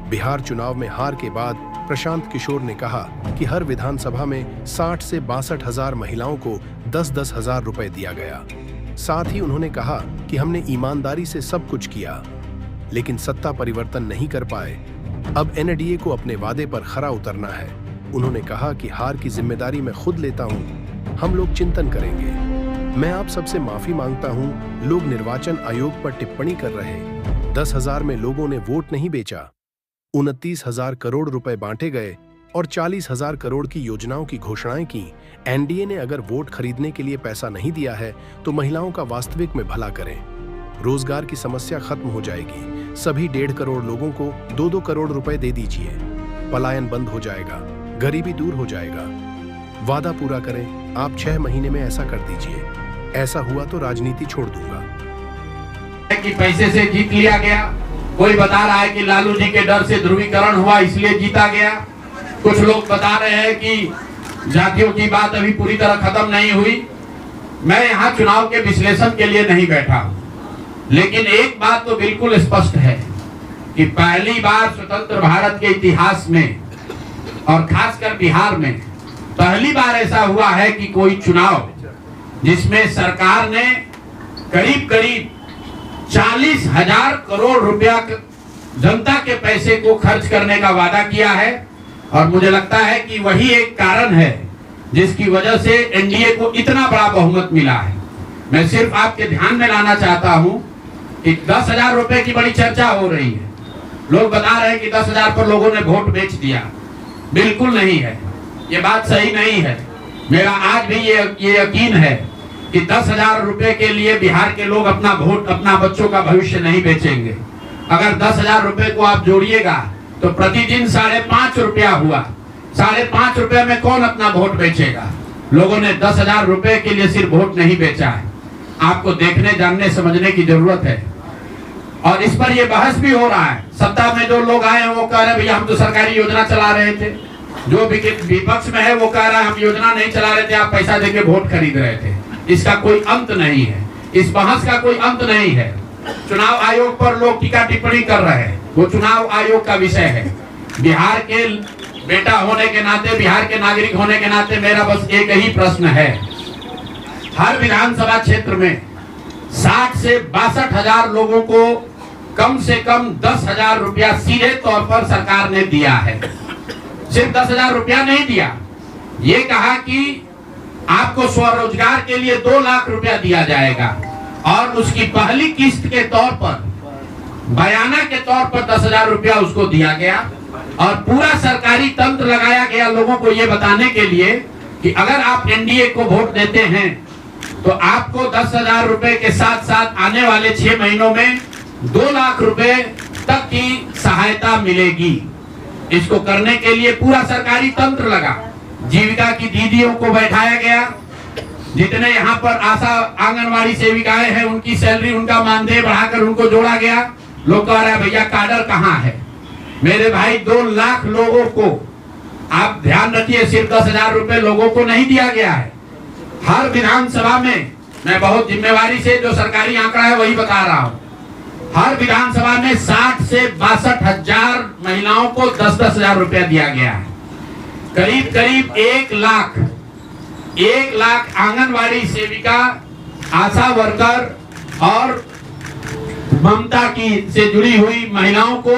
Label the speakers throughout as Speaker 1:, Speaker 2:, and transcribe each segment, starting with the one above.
Speaker 1: बिहार चुनाव में हार के बाद प्रशांत किशोर ने कहा कि हर विधानसभा में 60 से 62 हजार महिलाओं को 10-10 हजार रुपए दिया गया। साथ ही उन्होंने कहा कि हमने ईमानदारी से सब कुछ किया, लेकिन सत्ता परिवर्तन नहीं कर पाए। अब एनडीए को अपने वादे पर खरा उतरना है। उन्होंने कहा कि हार की जिम्मेदारी मैं खुद लेता हूं, हम लोग चिंतन करेंगे। मैं आप सबसे माफी मांगता हूं। लोग निर्वाचन आयोग पर टिप्पणी कर रहे। 10,000 में लोगों ने वोट नहीं बेचा। 29,000 करोड़ रुपए बांटे गए और 40,000 करोड़ की योजनाओं की घोषणाएं की। एनडीए ने अगर वोट खरीदने के लिए पैसा नहीं दिया है तो महिलाओं का वास्तविक में भला करें। रोजगार की समस्या खत्म हो जाएगी। सभी 1.5 करोड़ लोगों को 2-2 करोड़ रुपए दे दीजिए। पलायन बंद हो जाएगा, गरीबी दूर हो जाएगा। वादा पूरा करें। आप 6 महीने में ऐसा कर दीजिए। ऐसा हुआ तो राजनीति छोड़ दूंगा।
Speaker 2: कि पैसे से जीत लिया गया। कोई बता रहा है कि लालू जी के डर से ध्रुवीकरण हुआ इसलिए जीता गया। कुछ लोग बता रहे हैं कि जातियों की बात अभी पूरी तरह खत्म नहीं हुई। मैं यहाँ चुनाव के विश्लेषण के लिए नहीं बैठा हूँ, लेकिन एक बात तो बिल्कुल स्पष्ट है कि पहली बार स्वतंत्र भारत के इतिहास में और खासकर बिहार में पहली बार ऐसा हुआ है कि कोई चुनाव जिसमें सरकार ने करीब करीब 40,000 करोड़ रुपया जनता के पैसे को खर्च करने का वादा किया है। और मुझे लगता है कि वही एक कारण है जिसकी वजह से एनडीए को इतना बड़ा बहुमत मिला है। मैं सिर्फ आपके ध्यान में लाना चाहता हूं कि 10,000 रुपए की बड़ी चर्चा हो रही है। लोग बता रहे हैं कि 10,000 पर लोगों ने वोट बेच दिया। बिल्कुल नहीं है, ये बात सही नहीं है। मेरा आज भी ये यकीन है कि 10,000 रुपए के लिए बिहार के लोग अपना वोट, अपना बच्चों का भविष्य नहीं बेचेंगे। अगर 10,000 रुपए को आप जोड़िएगा तो प्रतिदिन 5.5 रुपया हुआ। 5.5 रुपए में कौन अपना वोट बेचेगा? लोगों ने 10,000 रुपए के लिए सिर्फ वोट नहीं बेचा है। आपको देखने, जानने, समझने की जरूरत है। और इस पर ये बहस भी हो रहा है। सत्ता में जो लोग आए हैं वो कह रहे हैं भैया हम तो सरकारी योजना चला रहे थे। जो विपक्ष में है वो कह रहा है हम योजना नहीं चला रहे थे, आप पैसा देके वोट खरीद रहे थे। इसका कोई अंत नहीं है, इस बहस का कोई अंत नहीं है। चुनाव आयोग पर लोग टीका टिप्पणी कर रहे हैं, वो चुनाव आयोग का विषय है। बिहार के बेटा होने के नाते, बिहार के नागरिक होने के नाते मेरा बस एक ही प्रश्न है। हर विधानसभा क्षेत्र में 60 से 62 हजार लोगों को कम से कम 10,000 रुपया सीधे तौर पर सरकार ने दिया है। सिर्फ 10,000 रुपया नहीं दिया, ये कहा कि आपको स्वरोजगार के लिए 2 लाख रुपया दिया जाएगा और उसकी पहली किस्त के तौर पर, बयाना के तौर पर 10,000 रुपया उसको दिया गया। और पूरा सरकारी तंत्र लगाया गया लोगों को ये बताने के लिए कि अगर आप एनडीए को वोट देते हैं तो आपको 10,000 रुपए के साथ साथ आने वाले 6 महीनों में 2 लाख रुपए तक की सहायता मिलेगी। इसको करने के लिए पूरा सरकारी तंत्र लगा। जीविका की दीदियों को बैठाया गया। जितने यहाँ पर आशा आंगनवाड़ी सेविकाएं हैं उनकी सैलरी, उनका मानदेय बढ़ाकर उनको जोड़ा गया। लोग कह रहे हैं भैया काडर कहाँ है? मेरे भाई 2 लाख लोगों को, आप ध्यान रखिए, सिर्फ 10,000 रुपए लोगों को नहीं दिया गया है। हर विधानसभा में, मैं बहुत जिम्मेवारी से जो सरकारी आंकड़ा है वही बता रहा हूँ, हर विधानसभा में 60 से 62 हजार महिलाओं को 10-10 हजार रुपया दिया गया है। करीब करीब 1 लाख आंगनवाड़ी सेविका, आशा वर्कर और ममता की से जुड़ी हुई महिलाओं को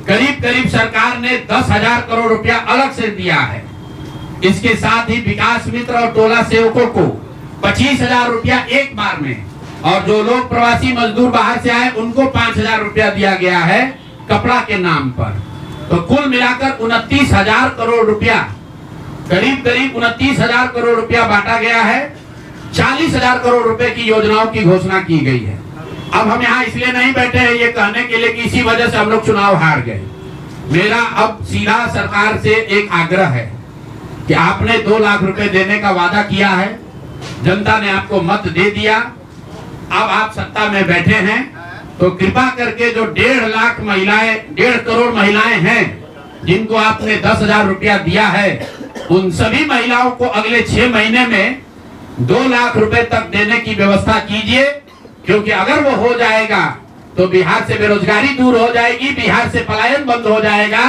Speaker 2: करीब सरकार ने 10,000 करोड़ रुपया अलग से दिया है। इसके साथ ही विकास मित्र और टोला सेवकों को 25,000 रुपया एक बार में, और जो लोग प्रवासी मजदूर बाहर से आए उनको 5,000 रुपया दिया गया है कपड़ा के नाम पर। तो कुल मिलाकर 29,000 करोड़ रुपया, करीब 29,000 करोड़ रुपया बांटा गया है। 40,000 करोड़ रुपए की योजनाओं की घोषणा की गई है। अब हम यहाँ इसलिए नहीं बैठे हैं ये कहने के लिए कि इसी वजह से हम लोग चुनाव हार गए। मेरा अब सीधा सरकार से एक आग्रह है कि आपने 2 लाख रुपए देने का वादा किया है, जनता ने आपको मत दे दिया, अब आप सत्ता में बैठे हैं, तो कृपा करके जो 1.5 लाख महिलाएं, 1.5 करोड़ महिलाएं हैं जिनको आपने 10,000 रुपया दिया है, उन सभी महिलाओं को अगले 6 महीने में 2 लाख रुपए तक देने की व्यवस्था कीजिए। क्योंकि अगर वो हो जाएगा तो बिहार से बेरोजगारी दूर हो जाएगी, बिहार से पलायन बंद हो जाएगा।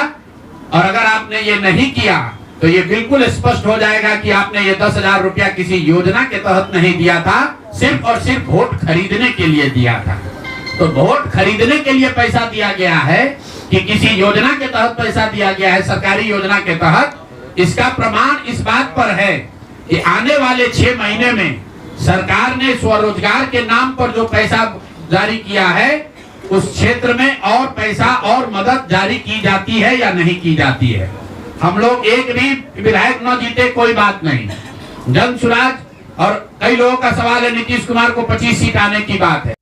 Speaker 2: और अगर आपने ये नहीं किया तो ये बिल्कुल स्पष्ट हो जाएगा कि आपने ये 10,000 रुपया किसी योजना के तहत नहीं दिया था, सिर्फ और सिर्फ वोट खरीदने के लिए दिया था। तो वोट खरीदने के लिए पैसा दिया गया है कि किसी योजना के तहत पैसा दिया गया है, सरकारी योजना के तहत, इसका प्रमाण इस बात पर है कि आने वाले 6 महीने में सरकार ने स्वरोजगार के नाम पर जो पैसा जारी किया है, उस क्षेत्र में और पैसा और मदद जारी की जाती है या नहीं की जाती है। हम लोग एक भी विधायक न जीते कोई बात नहीं, जन सुराज। और कई लोगों का सवाल है नीतीश कुमार को 25 सीट आने की बात है।